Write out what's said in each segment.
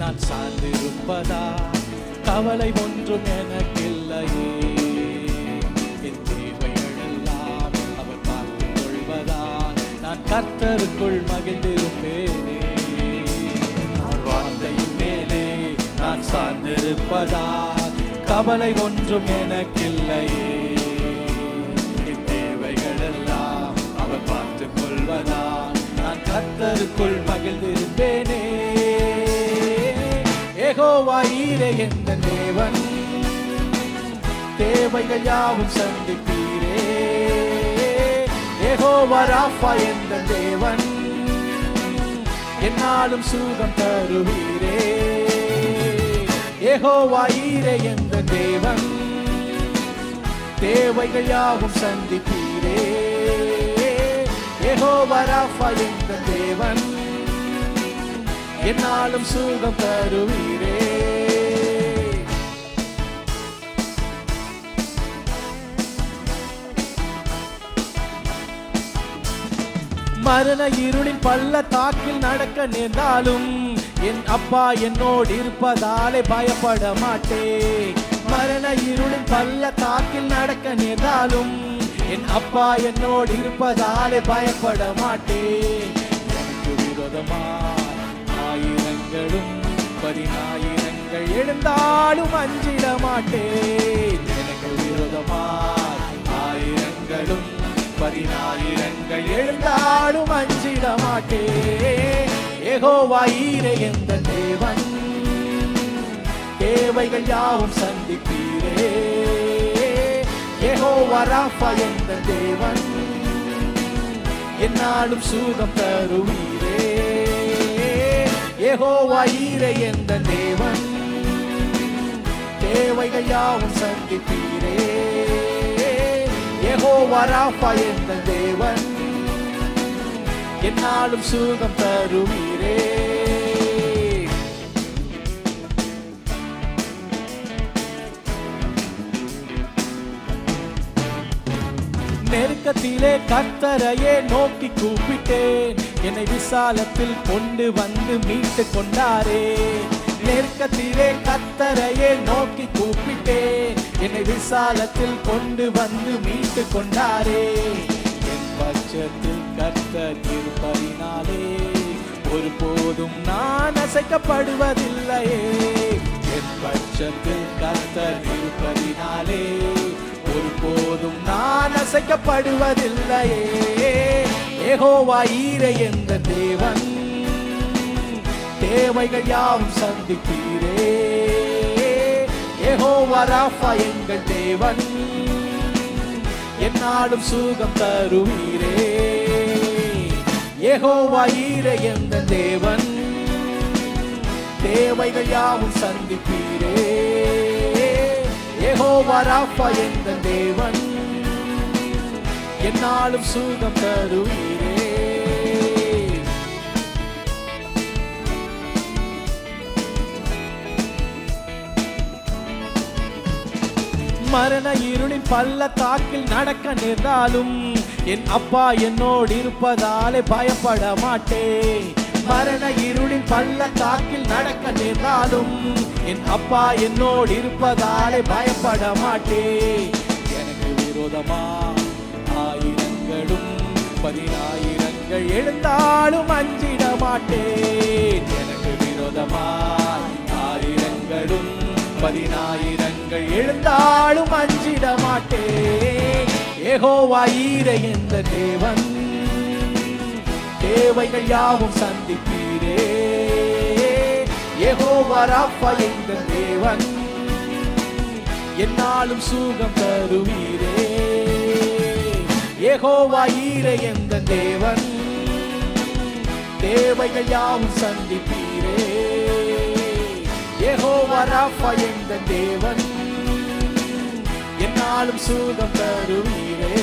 நான் சார்ந்திருப்பதா கவலை ஒன்றும் எனக்கில்லையே. என் தேவைகளெல்லாம் அவர் பார்த்துக் கொள்வதா நான் கர்த்தருக்குள் மகிழ்ந்திருப்பேனே. வார்த்தையின் மேலே நான் சார்ந்திருப்பதா கவலை ஒன்றும் எனக்கில்லையே. என் தேவைகளெல்லாம் அவர் பார்த்துக் கொள்வதா நான் கர்த்தருக்குள் மகிழ்ந்திருப்பேனே. யெகோவா ஈரே என்ற தேவன் தேவைகள் யாவும் சந்திப்பீரே. யெகோவா ராஃபா என்ற தேவன் என்னாலும் சுகம் தருவீரே. யெகோவா ஈரே என்ற தேவன் தேவைகள் யாவும் சந்திப்பீரே. யெகோவா ராஃபா என்ற தேவன் என்னாலும் சுகம் தருவீரே. மரண இருளின் பள்ளத்தாக்கில் நடக்க நேர்ந்தாலும் என் அப்பா என்னோடு இருப்பதாலே பயப்பட மாட்டேன். மரண இருளின் பள்ளத்தாக்கில் நடக்க நேர்ந்தாலும் என் அப்பா என்னோடு இருப்பதாலே பயப்பட மாட்டேன். எனக்கு விரோதமாய் ஆயிரங்களும் 10,000 எழுந்தாலும் அஞ்சிட மாட்டேன். எனக்கு விரோதமாய் ஆயிரங்களும் 10,000 எழுந்தாலும் அஞ்சிட மாட்டேன். யெகோவா ஈரே என்ற தேவன் தேவைகள் யாவும் சந்திப்பீரே. யெகோவா ராஃபா என்ற தேவன் என்னாலும் சுகம் தருவீரே. யெகோவா ஈரே என்ற தேவன் தேவைகள் யாவும் சந்திப்பீரே. யெகோவா ராஃபா என்ற தேவன் என்னாலும் சுகம் தருவீரே. நெருக்கத்திலே கர்த்தரையே நோக்கி கூப்பிட்டேன், என்னை விசாலத்தில் கொண்டு வந்து மீட்டு கொண்டாரே. நெருக்கத்திலே கர்த்தரையே நோக்கி கூப்பிட்டேன், என்னை விசாலத்தில் கொண்டு வந்து மீட்டு கொண்டாரே. என் பட்சத்தில் கர்த்தர் இருப்பதினாலே ஒருபோதும் நான் அசைக்கப்படுவதில்லையே. என் பட்சத்தில் கர்த்தர் இருப்பதினாலே ஒருபோதும் நான் அசைக்கப்படுவதில்லையே. யெகோவா ஈரே என்ற தேவன் தேவைகள் யாவும் சந்திப்பீரே. யெகோவா ராஃபா எங்கள் தேவன் என்னாலும் சுகம் தருவீரே. யெகோவா ஈரே என்ற தேவன் தேவைகள் யாவும் சந்திப்பீரே. யெகோவா ராஃபா என்ற தேவன் என்னாலும் சுகம் தருவீரே. மரண இருளின் பள்ளத்தாக்கில் நடக்க நேர்ந்தாலும் என் அப்பா என்னோடு இருப்பதாலே பயப்பட மாட்டேன். மரண இருளின் பள்ளத்தாக்கில் நடக்க நேர்ந்தாலும் என் அப்பா என்னோடு இருப்பதாலே பயப்பட மாட்டேன். எனக்கு விரோதமா ஆயிரங்களும் 10,000 எழுந்தாலும் அஞ்சிட மாட்டேன். எனக்கு விரோதமா ஆயிரங்களும் 10,000 எழுந்தாலும் அஞ்சிட மாட்டேன். யெகோவா ஈரே என்ற தேவன் தேவைகள் யாவும் சந்திப்பீரே. யெகோவா ராஃபா என்ற தேவன் என்னாலும் சுகம் தருவீரே. யெகோவா ஈரே என்ற தேவன் தேவைகள் யாவும் சந்திப்பீரே. யெகோவா ராஃபா என்ற தேவன் என்னாலும் சுகம் தருவீரே.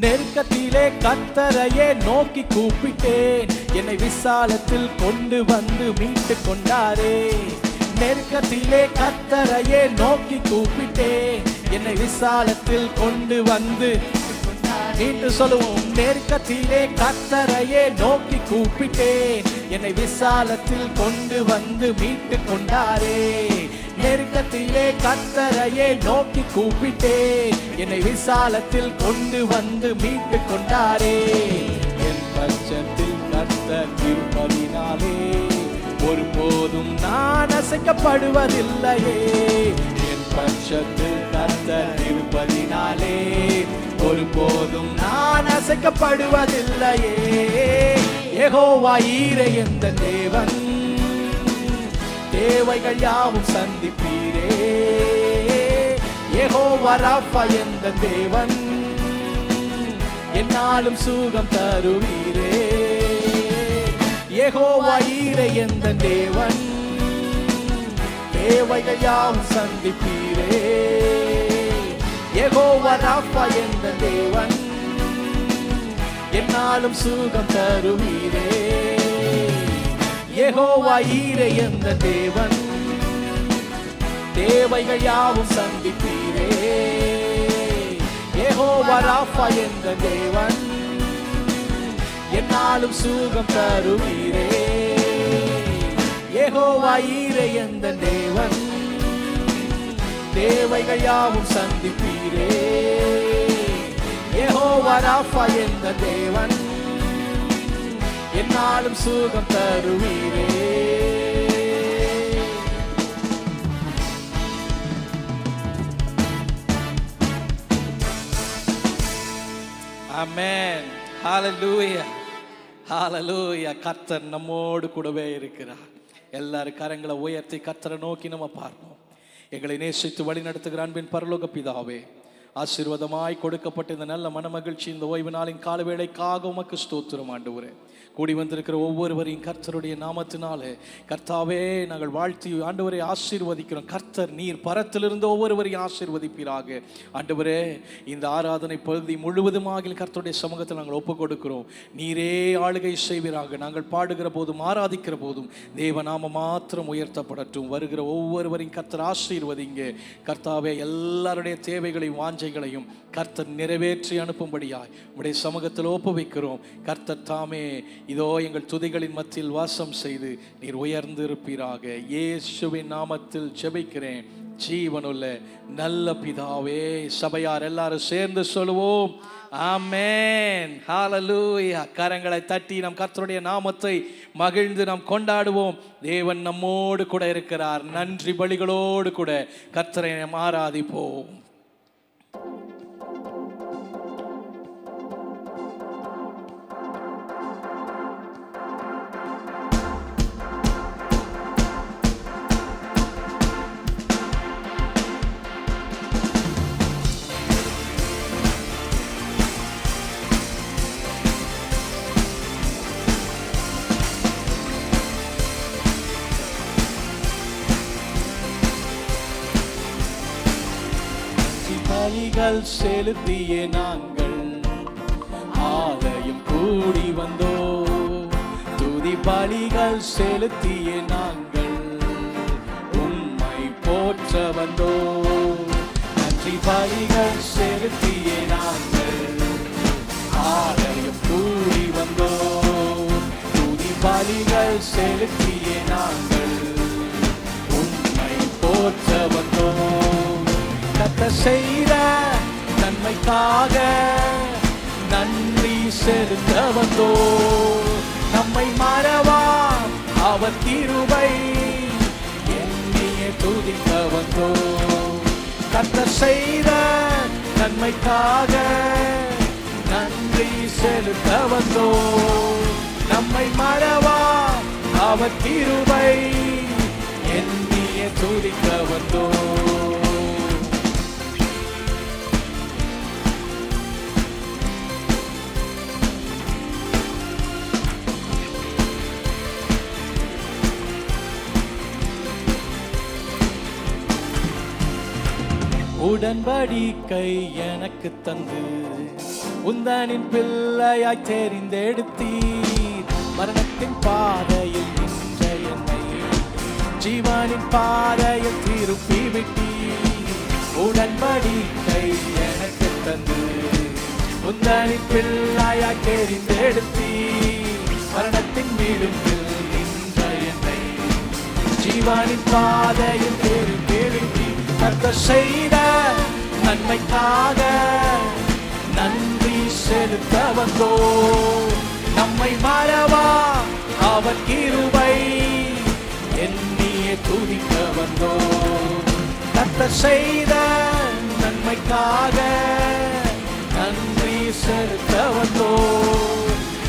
நெருக்கத்திலே கர்த்தரையே நோக்கி கூப்பிட்டேன், என்னை விசாலத்தில் கொண்டு வந்து மீட்டு கொண்டாரே. நெருக்கத்திலே கர்த்தரையே நோக்கி கூப்பிட்டேன், என்னை விசாலத்தில் கொண்டு வந்து மீண்டு சொல்லுவோம். நெருக்கத்திலே கர்த்தரையே நோக்கி கூப்பிட்டேன், என்னை விசாலத்தில் கொண்டு வந்து மீட்டு கொண்டாரே. நெருக்கத்திலே கர்த்தரையே நோக்கி கூப்பிட்டேன், என்னை விசாலத்தில் கொண்டு வந்து மீட்டு கொண்டாரே. என் பட்சத்தில் கர்த்தர் இருப்பதினாலே ஒருபோதும் நான் அசைக்கப்படுவதில்லையே. என் பட்சத்தில் கர்த்தர் இருப்பதினாலே ஒருபோதும் நான் அசைக்கப்படுவதில்லையே. யெகோவா ஈரே எந்த தேவன், தேவைகள் யாவும் சந்திப்பீரே. யெகோவா ராஃபா எந்த தேவன், என்னாலும் சுகம் தருவீரே. யெகோவா ஈரே எந்த தேவன், தேவைகள் யாவும் சந்திப்பீரே. யெகோவா ராஃபா எந்த தேவன், என்னாலும் சுகம் தருவீரே. யெகோவா ஈரே எந்த தேவன், தேவைகள் யாவும் சந்திப்பீரே. யெகோவா ராஃபா எந்த தேவன், என்னாலும் சுகம் தருவீரே. யெகோவா ஈரே எந்த தேவன், தேவைகள் யாவும் சந்திப்பீரே. யெகோவா ராஃபா எந்த தேவன், என்னாலும் சுகம் தருவீரே. ஆமென். ஹல்லேலூயா, ஹல்லேலூயா. கர்த்தர் நம்மோடு கூடவே இருக்கிறார். எல்லாரும் கரங்களை உயர்த்தி கர்த்தரை நோக்கி நம்ம பார்ப்போம். எங்களை நேசித்து வழி நடத்துகிற அன்பின் பரலோக பிதாவே, ஆசீர்வாதமாய் கொடுக்கப்பட்ட இந்த நல்ல மனமகிழ்ச்சி இந்த ஓய்வு நாளின் காலவேளைக்காக உமக்கு ஸ்தோத்திரம் ஆண்டவரே. கூடி வந்திருக்கிற ஒவ்வொருவரையும் கர்த்தருடைய நாமத்தினாலே கர்த்தாவே நாங்கள் வாழ்த்தி ஆண்டவரை ஆசீர்வதிக்கிறோம். கர்த்தர் நீர் பரத்திலிருந்து ஒவ்வொருவரையும் ஆசீர்வதிப்பீராக. ஆண்டவரே, இந்த ஆராதனை பகுதி முழுவதுமாக கர்த்தருடைய சமூகத்தில் நாங்கள் ஒப்புக் கொடுக்கிறோம். நீரே ஆளுகை செய்வீராக. நாங்கள் பாடுகிற போதும் ஆராதிக்கிற போதும் தேவநாம மாத்திரம் உயர்த்தப்படட்டும். வருகிற ஒவ்வொருவரையும் கர்த்தர் ஆசீர்வதிங்க. கர்த்தாவே, எல்லாருடைய தேவைகளையும் வாஞ்சைகளையும் கர்த்தர் நிறைவேற்றி அனுப்பும்படியாய் உம்முடைய சமூகத்தில் ஒப்புவிக்கிறோம். கர்த்தர் தாமே இதோ எங்கள் துதிகளின் மத்தியில் வாசம் செய்து நீர் உயர்ந்து இருப்பீராக. இயேசுவின் நாமத்தில் ஜெபிக்கிறேன் ஜீவனுள்ள நல்ல பிதாவே. சபையார் எல்லாரும் சேர்ந்து சொல்லுவோம் ஆமென். ஹல்லேலூயா. கரங்களை தட்டி நம் கர்த்தருடைய நாமத்தை மகிழ்ந்து நாம் கொண்டாடுவோம். தேவன் நம்மோடு கூட இருக்கிறார். நன்றி பலிகளோடு கூட கர்த்தரை நாம் ஆராதிப்போம். பலிகள் செலுத்திய நாங்கள் ஆலயம் கூடி வந்தோம். துதி பலிகள் செலுத்திய நாங்கள் உம்மை போற்ற வந்தோம். நன்றி பலிகள் செலுத்திய நாங்கள் ஆலயம் கூடி வந்தோம். துதி பலிகள் செலுத்திய நாங்கள் உம்மை போற்ற வந்தோம். கர்த்தர் செய்த நன்மைக்காக நன்றி செலுத்த வந்தோம். நம்மை மறவா அவர் கிருபை எண்ணியே துதிக்க வந்தோம். கர்த்தர் செய்த நன்மைக்காக நன்றி செலுத்த வந்தோம். நம்மை மறவா அவர் கிருபை எண்ணியே துதிக்க வந்தோம். உடன்படிக்கை எனக்கு தந்து உந்தனின் பிள்ளையாய் தெரிந்தெடுத்தீர். மரணத்தின் பாதையில் நின்ற என்னை ஜீவனின் பாதையில் திருப்பி விட்டீர். உடன்படி காணிக்கை எனக்கு தந்து உந்தனின் பிள்ளையாய் தெரிந்தெடுத்தீ. மரணத்தின் விளிம்பில் நின்ற என்னை ஜீவனின் பாதையில் தெரிந்தெடுத்தீ. கர்த்தர் செய்த நன்மைக்காக நன்றி செலுத்த வந்தோ. நம்மை மறவா அவர் கிருபை எண்ணியே துதிக்க வந்தோ. கர்த்தர் செய்த நன்மைக்காக நன்றி செலுத்த வந்தோ.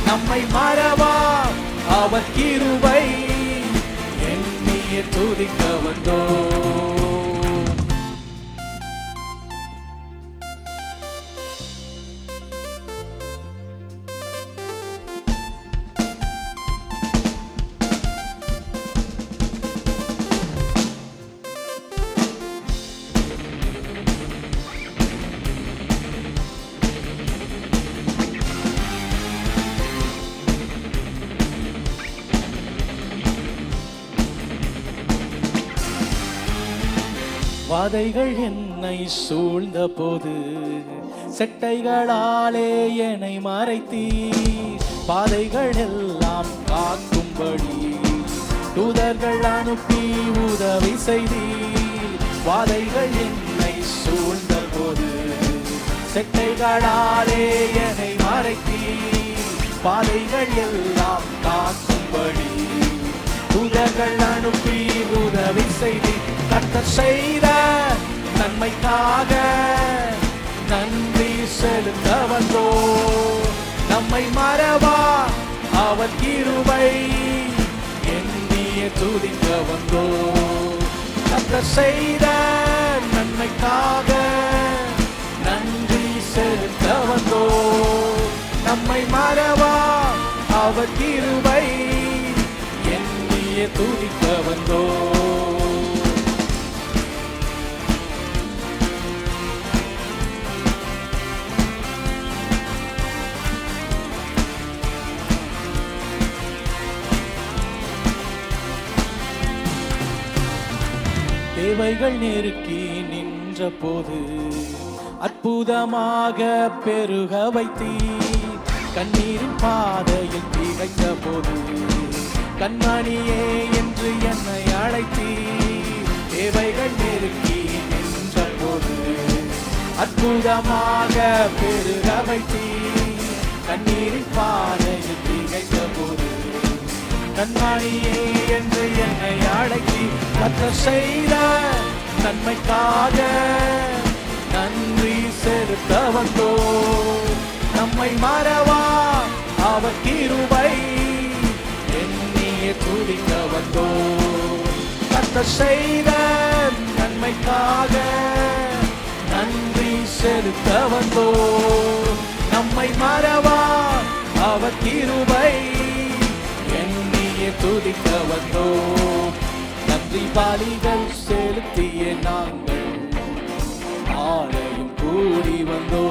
நம்மை மறவா அவர் கிருபை எண்ணியே துதிக்க வந்தோ. வாதைகள் என்னை சூழ்ந்த போது செட்டைகளாலே என்னை மறைத்தீர். பாதைகள் எல்லாம் காக்கும்படி தூதர்கள் அனுப்பி உதவி செய்தீர். வாதைகள் என்னை சூழ்ந்த போது செட்டைகளாலே என்னை மறைத்தீர். பாதைகள் எல்லாம் காக்கும்படி தூதர்கள் அனுப்பி உதவி செய்தீர். கர்த்தர் செய்த நன்மைக்காக நன்றி செலுத்த வந்தோ. நம்மை மறவா அவர் கிருபை எண்ணியே துதிக்க வந்தோ. கர்த்தர் செய்த நன்மைக்காக நன்றி செலுத்த வந்தோ. நம்மை மறவா அவர் கிருபை எண்ணியே துதிக்க வந்தோ. தேவைகள் நெருக்கி நின்ற போது அற்புதமாக பெருக வைத்தீர். கண்ணீரின் பாதையில் திகைத்த போது கண்மணியே என்று என்னை அழைத்தீர். தேவைகள் நெருக்கி நின்ற போது அற்புதமாக பெருக வைத்தீர். கண்ணீரின் பாதையில் திகைத்த போது கண்மணியே என்று என்னை அழைத்தி. கர்த்தர் செய்த நன்மைக்காக நன்றி செலுத்த வந்தோ. நம்மை மறவா அவர் கிருபை எண்ணியே துதிக்க வந்தோ. கர்த்தர் செய்த நன்மைக்காக நன்றி செலுத்த வந்தோ. நம்மை மறவா அவர் கிருபை துதிக்க வந்தோ. நன்றி பலிகள் செலுத்திய நாங்கள் ஆலயம் கூடி வந்தோ.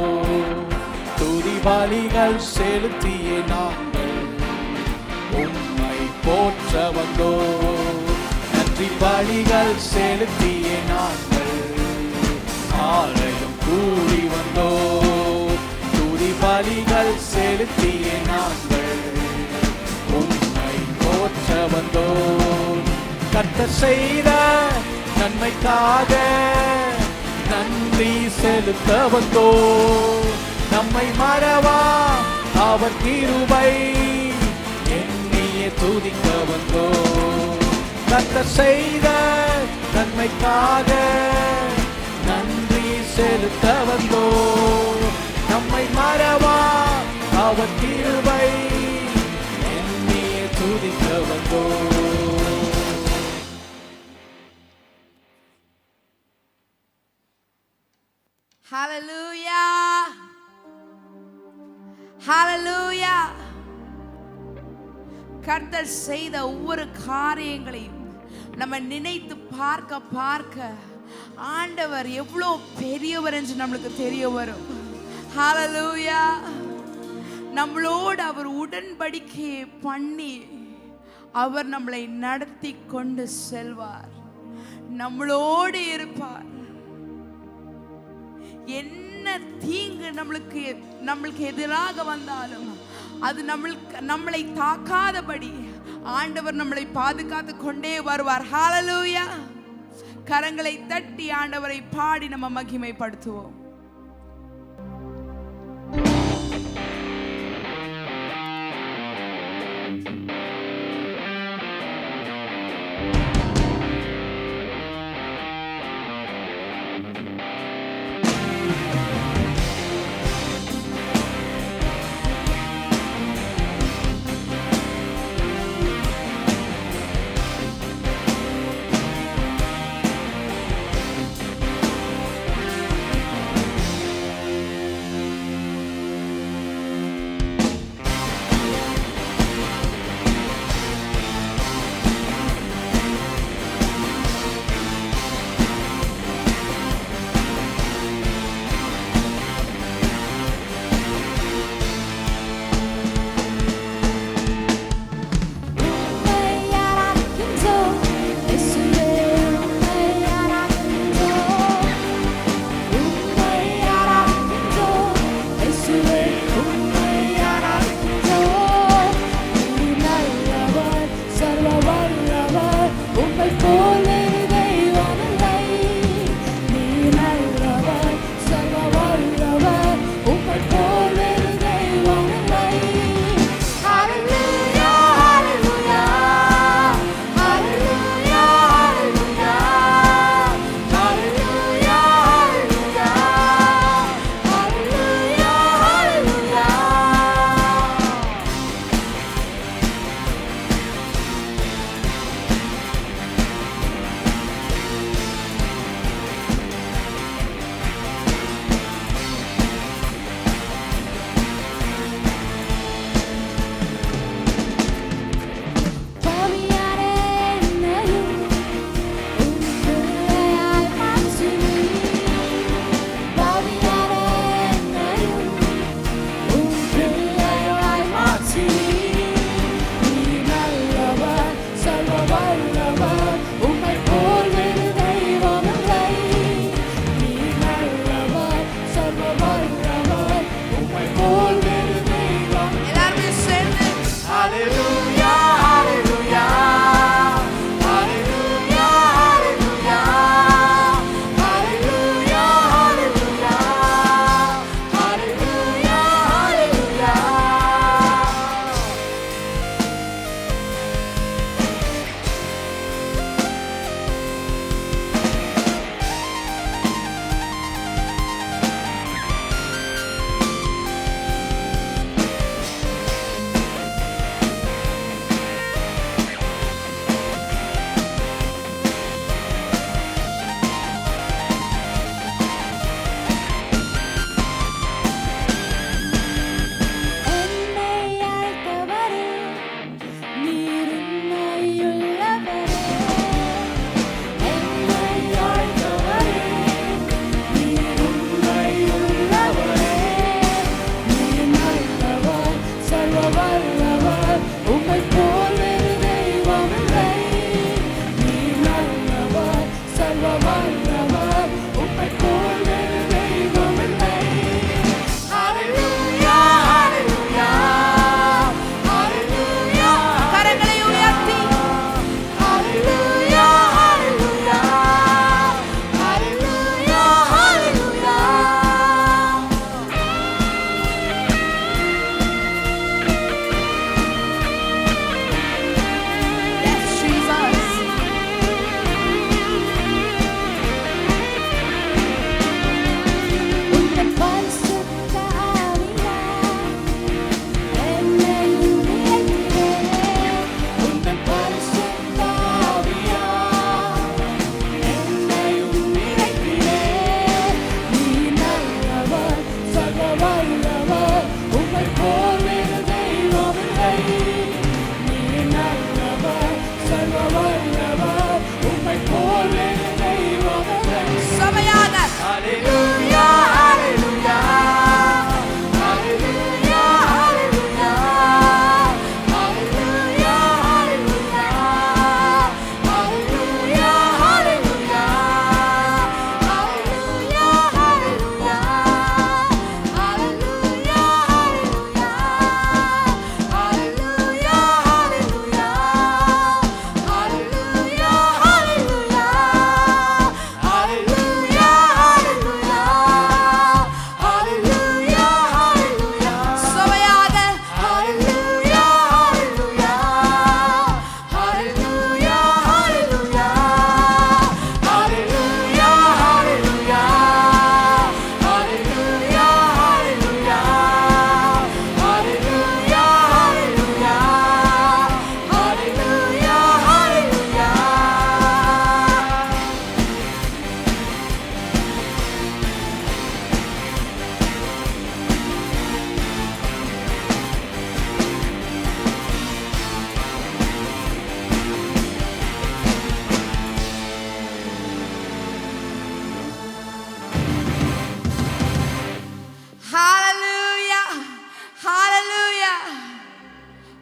துதி பலிகள் செலுத்திய நாங்கள் உம்மை போற்ற வந்தோ. நன்றி பலிகள் செலுத்திய நாங்கள் ஆலயம் கூடி வந்தோ. துதி பலிகள் செலுத்திய நாங்கள் வந்தோ. கர்த்தர் செய்த நன்மைக்காக நன்றி செலுத்த வந்தோ. நம்மை மறவா அவர் கிருபை எண்ணியே துதிக்க வந்தோ. கர்த்தர் செய்த நன்மைக்காக நன்றி செலுத்த வந்தோ. நம்மை மறவா அவர் கிருபை துதிக்க வந்தோ. ஹல்லேலூயா, ஹல்லேலூயா. கர்த்தர் செய்த ஒவ்வொரு காரியங்களையும் நம்ம நினைத்து பார்க்க பார்க்க ஆண்டவர் எவ்வளோ பெரியவர் என்று நம்மளுக்கு தெரிய வரும். ஹல்லேலூயா. நம்மளோடு அவர் உடன்படிக்கையை பண்ணி அவர் நம்மளை நடத்தி கொண்டு செல்வார், நம்மளோடு இருப்பார். என்ன தீங்கு நம்மளுக்கு எதிராக வந்தாலும் அது நம்மளை தாக்காதபடி ஆண்டவர் நம்மளை பாதுகாத்து கொண்டே வருவார். ஹalleluya. கரங்களை தட்டி ஆண்டவரை பாடி நம்ம மகிமைப்படுத்துவோம்.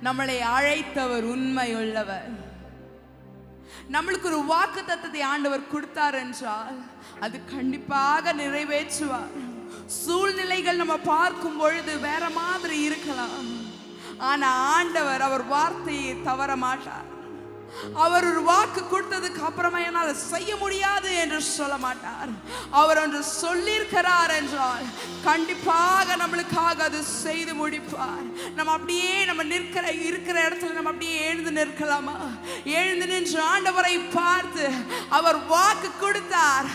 நம்மளை அழைத்தவர் உண்மையுள்ளவர். நம்மளுக்கு ஒரு வாக்கு தத்தத்தை ஆண்டவர் கொடுத்தார் என்றால் அது கண்டிப்பாக நிறைவேற்றுவார். சூழ்நிலைகள் நம்ம பார்க்கும் பொழுது வேற மாதிரி இருக்கலாம், ஆனா ஆண்டவர் அவர் வார்த்தையை தவற மாட்டார். அவர் ஒரு வாக்கு கொடுத்ததுக்கு அப்புறமா என்னால் செய்ய முடியாது என்று சொல்ல மாட்டார். அவர் ஒன்று சொல்லியிருக்கிறார் என்றால் கண்டிப்பாக நம்மளுக்காக அது செய்து முடிப்பார். நம்ம அப்படியே நம்ம இருக்கிற இடத்துல நம்ம அப்படியே எழுந்து நிற்கலாமா? எழுந்து நின்று ஆண்டவரை பார்த்து அவர் வாக்கு கொடுத்தார்,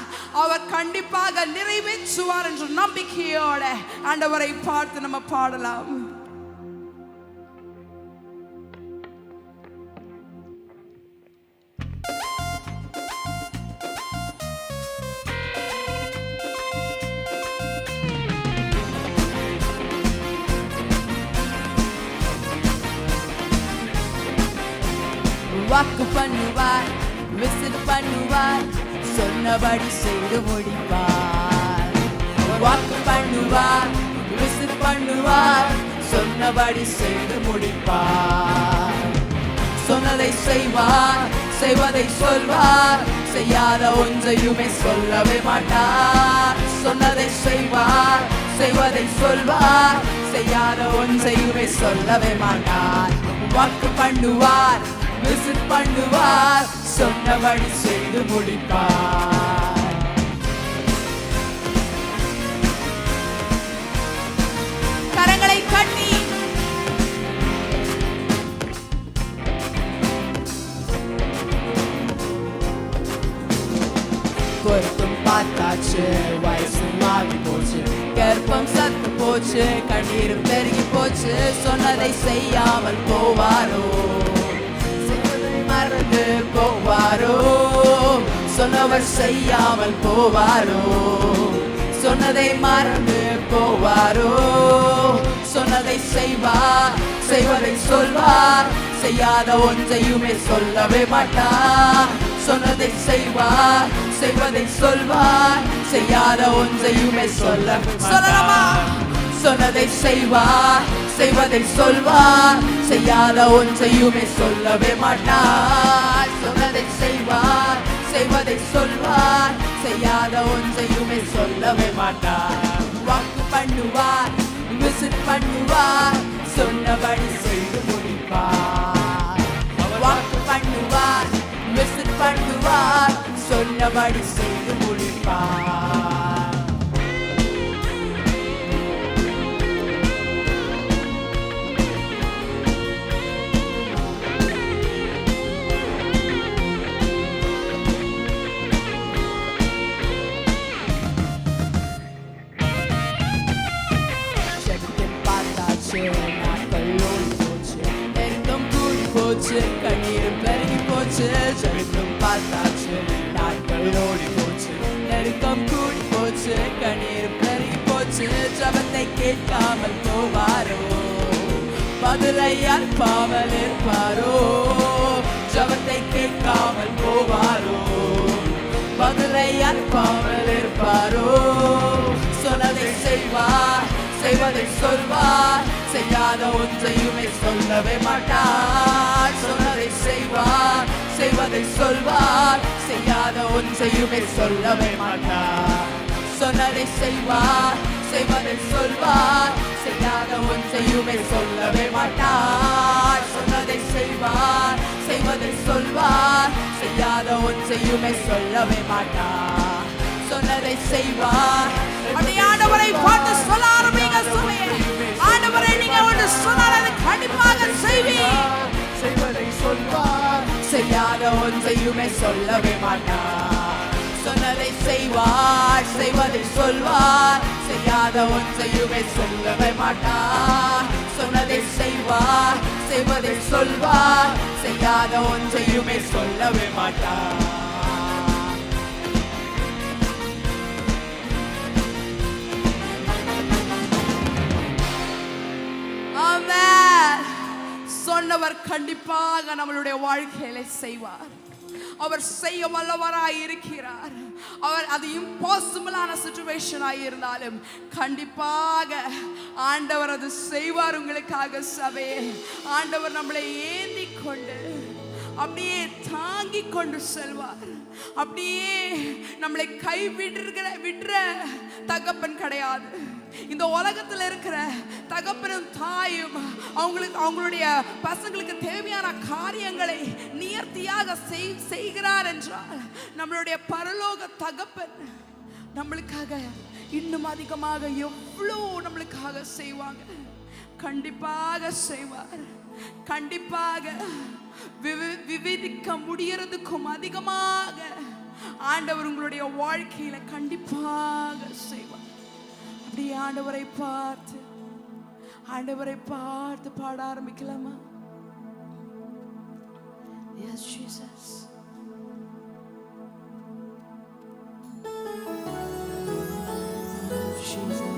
அவர் கண்டிப்பாக நிறைவேற்றுவார் என்ற நம்பிக்கையோட ஆண்டவரை பார்த்து நம்ம பாடலாம். வாக்கு பண்ணுவார், விசிட் பண்ணுவார், சொன்னபடி செய்து முடிப்பார். வாக்கு பண்ணுவார், விசிட் பண்ணுவார், சொன்னபடி செய்து முடிப்பார். சொன்னதை செய்வார், செய்வதை சொல்வார், செய்யாத ஒன்றையுமே சொல்லவே மாட்டார். சொன்னதை செய்வார், செய்வதை சொல்வார், செய்யாத ஒன்றையுமே சொல்லவே மாட்டார். வாக்கு பண்ணுவார், விசிட் பண்ணுவார், சொன்னபடி செய்து முடிப்பார். கரங்களை கட்டி பொருத்தம் பார்த்தாச்சு, வயசு மாறி போச்சு, கர்ப்பம் சத்து போச்சு, கண்ணீரும் பெருகி போச்சு. சொன்னதை செய்யாமல் போவாரோ, மறந்து போவாரோ? சொன்னவர் செய்யாமல் போவாரோ? சொன்னதை மறந்து போவாரோ? சொன்னதை செய்வார், செய்வதை சொல்வார், செய்யாத ஒன்றையுமே சொல்லவே மாட்டார். சொன்னதை செய்வார், செய்வதை சொல்வார், செய்யாத ஒன்றையுமே சொல்லலாமா? சொன்னதை செய்வார், செய்வதை சொல்வார், செய்யாத ஒன்றையுமே சொல்லவே மாட்டார். சொன்னதை செய்வார், செய்வதை சொல்வார், செய்யாத ஒன்றையுமே சொல்லவே மாட்டார். வாக்கு பண்ணுவார், விசிட் பண்ணுவார், சொன்னபடி செய்து முடிப்பார். வாக்கு பண்ணுவார், விசிட் பண்ணுவார், சொன்னபடி செய்து முடிப்பார். கண்ணீரும் பெருகி போச்சு, ஜெபித்தும் பார்த்தாச்சு, நாட்கள் ஓடி போச்சு, நெருக்கம் கூடி போச்சு, கண்ணீரும் பெருகி போச்சு. ஜெபத்தை கேட்காமல் போவாரோ, பதிலை அனுப்பாமல் இருப்பாரோ? ஜெபத்தை கேட்காமல் போவாரோ, பதிலை அனுப்பாமல் இருப்பாரோ? சொன்னதை செய்வார், செய்வதை சொல்வார், செய்யாத ஒன்றையுமே சொல்லவே மாட்டார். சொன்னதை செய்வார், செய்வதை சொல்வார், செய்யாத ஒன்றையுமே சொல்லவே மாட்டார். சொன்னதை செய்வார், செய்வதை சொல்வார், செய்யாத ஒன்றையுமே சொல்லவே மாட்டார். சொன்னதை செய்வார், செய்வதை சொல்வார், செய்யாத ஒன்றையுமே சொல்லவே மாட்டார். சொன்னதை செய்வார். ஆண்டவரை பார்த்து சொல்ல ஆரம்பிங்க. ஆண்டவரை நீங்க ஒன்று சொன்னால் அதை கண்டிப்பாக செய்வீர். செய்வதை சொல்வார், செய்யாத ஒன்றையுமே சொல்லவே மாட்டார். சொன்னதை செய்வார், செய்வதை சொல்வார், செய்யாத ஒன்றையுமே சொல்லவே மாட்டார். சொன்னதை செய்வார், செய்வதை சொல்வார், செய்யாத ஒன்றையுமே சொல்லவே மாட்டார். சொன்னவர் கண்டிப்பாக நம்மளுடைய வாழ்க்கையில செய்வார். அவர் செய்ய வல்லவராய் இருக்கிறார். அவர் அது இம்பாசிபிளான சிச்சுவேஷனாய் இருந்தாலும் கண்டிப்பாக ஆண்டவர் அது செய்வார் உங்களுக்காக. சபையே, ஆண்டவர் நம்மளை ஏந்தி கொண்டு அப்படியே தாங்கி கொண்டு செல்வார். அப்படியே நம்மளை கை விடுற தகப்பன் கிடையாது. இந்த உலகத்தில் இருக்கிற தகப்பனும் தாயும் அவங்களுடைய பசங்களுக்கு தேவையான காரியங்களை நேர்த்தியாக செய்கிறார் என்றால் நம்மளுடைய பரலோக தகப்பன் நம்மளுக்காக இன்னும் அதிகமாக எவ்வளோ நம்மளுக்காக செய்வாங்க. கண்டிப்பாக செய்வார். கண்டிப்பாக விவரிக்க முடியறதுக்கும் அதிகமாக ஆண்டவர் உங்களுடைய வாழ்க்கையில கண்டிப்பாக செய்வார். அப்படி ஆண்டவரை பார்த்து பாட ஆரம்பிக்கலாமா? Yes, Jesus. Jesus.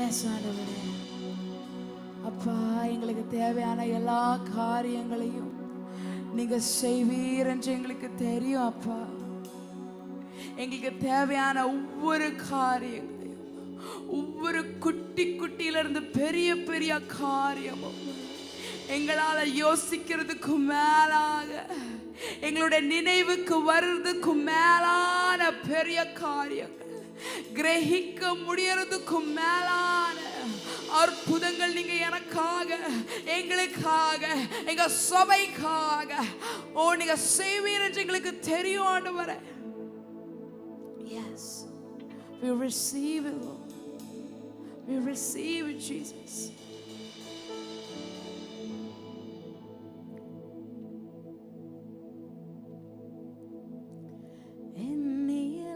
எஸ் ஆண்டவரே. அப்பா, எங்களுக்கு தேவையான எல்லா காரியங்களையும் நீங்க செய்வீர் என்று எங்களுக்கு தெரியும் அப்பா. எங்களுக்கு தேவையான ஒவ்வொரு காரியங்களையும், ஒவ்வொரு குட்டியிலிருந்து பெரிய பெரிய காரியமும் எங்களால யோசிக்கிறதுக்கு மேலாக, எங்களுடைய நினைவுக்கு வர்றதுக்கு மேலான பெரிய காரியங்கள், கிரகிக்க முடியறதுக்கு மேலான அற்புதங்கள் நீங்க எனக்காக, எங்களுக்காக, எங்க சபைக்காக நீங்க செய்வீர் என்று எங்களுக்கு தெரியும் ஆண்டவரே. Yes, we receive it, Lord. We receive it, Jesus.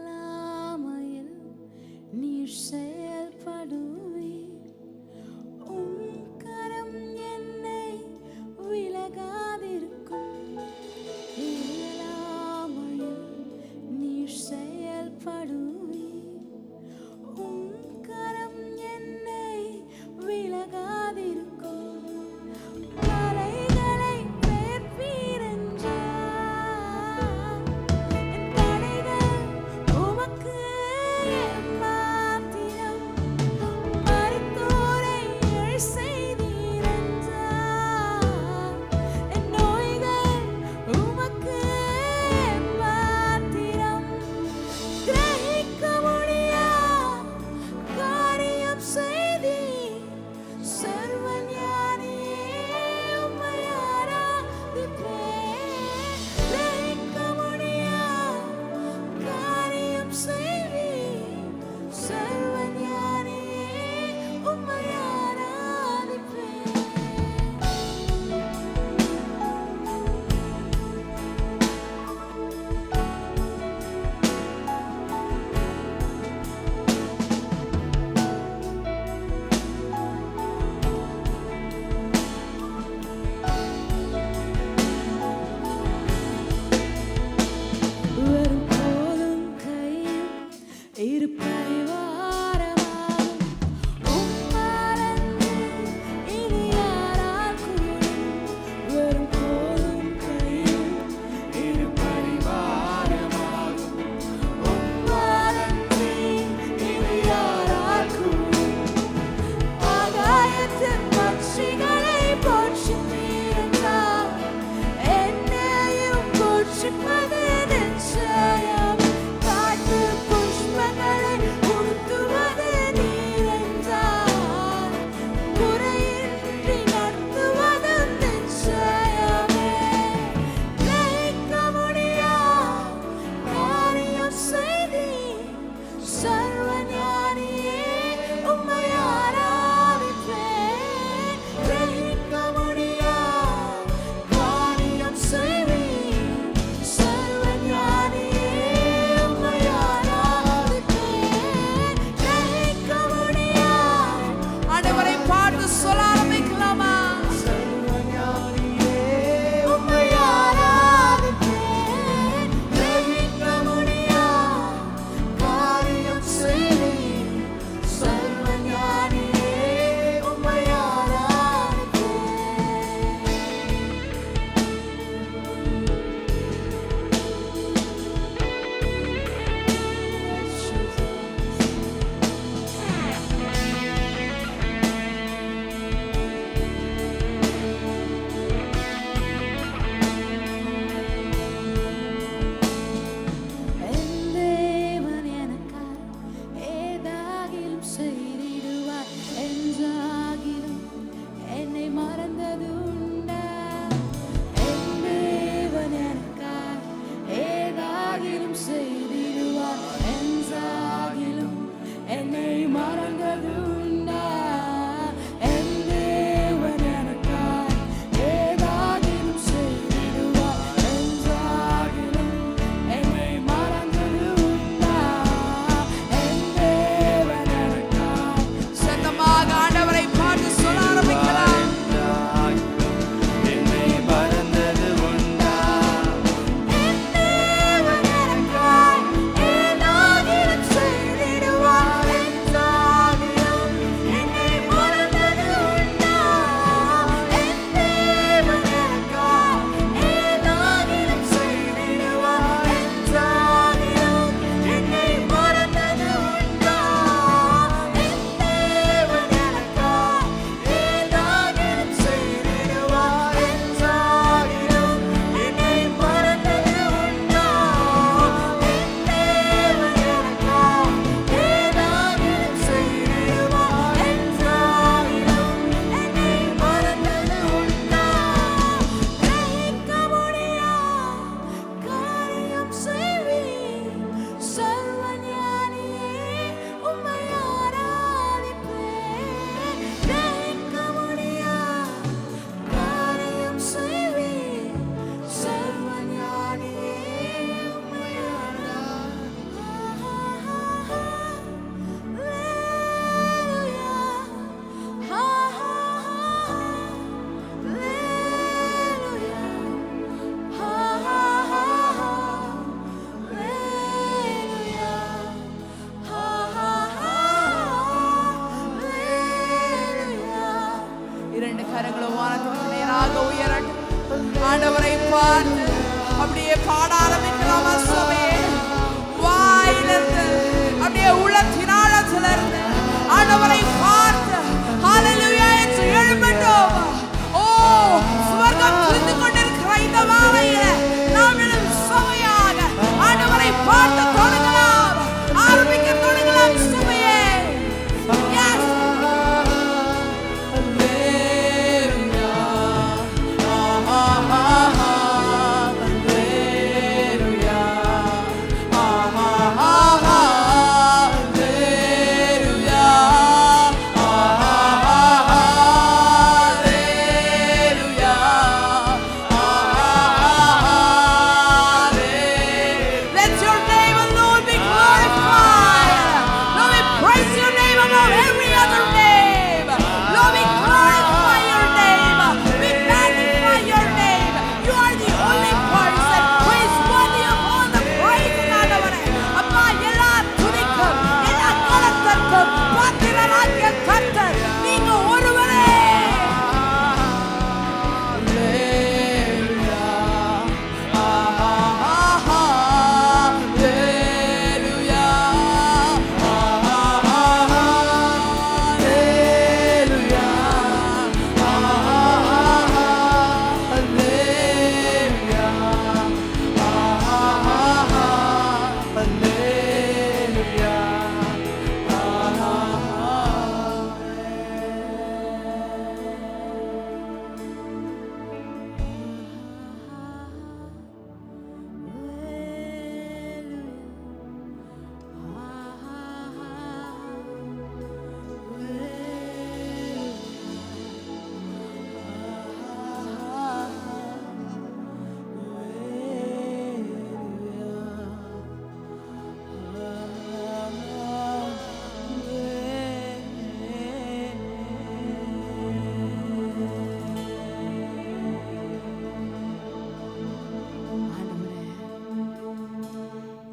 என்னியலாமையில் நீர் செயல்படுவீர், உம் கரம் என்னை விலகாதிருக்கும். இயலாமையில் நீர் செயல்படுவீர், உம் கரம் என்னை விலகாதிருக்கும். மலைகளை பெயர்ப்பீர் என்றார், என் தடைகள் உமக்கு எம்மாத்திரம். பாட ஆரம்பிக்கலாமா சபையே? வாயிலிருந்து அப்படியே உள்ளத்தினாலத்திலிருந்து ஆண்டவரை பார்த்து ஹalleluya என்று எழும்பட்டும். ஓ சுவர்க்கம் துதித்து கொண்டிருக்கிற இந்த வேளையில நாமும் சபையாக ஆண்டவரை பார்த்து தொடங்கலாம், ஆரம்பிக்க தொடங்கலாம் சபையே. Yes. Let your name alone be glorified. Lord, we praise your name above every other name. Lord, we glorify your name. We magnify your name. You are the only person who is worthy of all the praise and honor. அப்பா எல்லா துதிக்கும் எல்லா கனத்திற்கும் பாத்திரராகிய கர்த்தர் நீங்க ஒருவரே.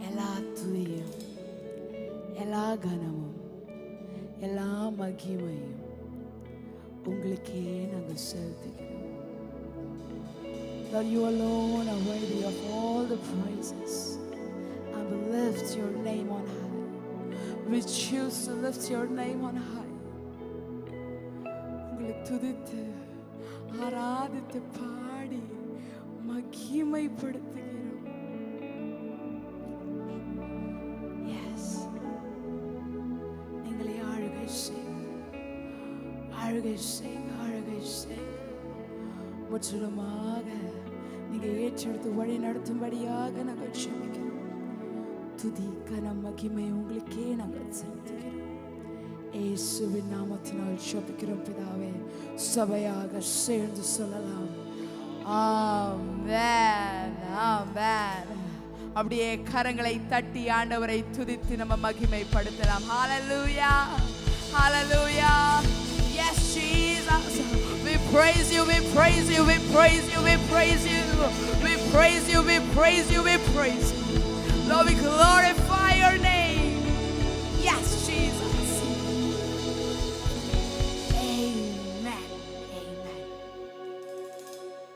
எல்லா துதியும் எல்லா கனமும் எல்லா மகிமையும் உங்களுக்கே நாங்கள் செலுத்துகிறோம். Lord, you alone are worthy of all the praises, and we lift your name on high. We choose to lift your name on high. உங்களை துதித்து ஆராதித்து பாடி மகிமைப்படுத்துகிறோம். Yes. எங்களை ஆளுகை செய்யும், ஆளுகை செய்யும், ஆளுகை செய்யும். முற்றிலுமாக நீங்க ஏற்றெடுத்து வழி நடத்தும்படியாக நாங்கள் ஜெபிக்கிறோம். துதி கனம் மகிமை உங்களுக்கே நாங்கள் செலுத்துகிறோம். இயேசுவின் நாமத்தினால் ஜெபிக்கிறோம் பிதாவே. சபையாக சேர்ந்து சொல்லலாம் ஆமென், ஆமென். அப்படியே கரங்களை தட்டி ஆண்டவரை துதித்து நம்ம மகிமைப்படுத்தலாம். ஹalleluya, hallelujah. Yes Jesus, we praise you, we praise you, we praise you, we praise you, we praise you, we praise you, we praise you. Lord, we glorify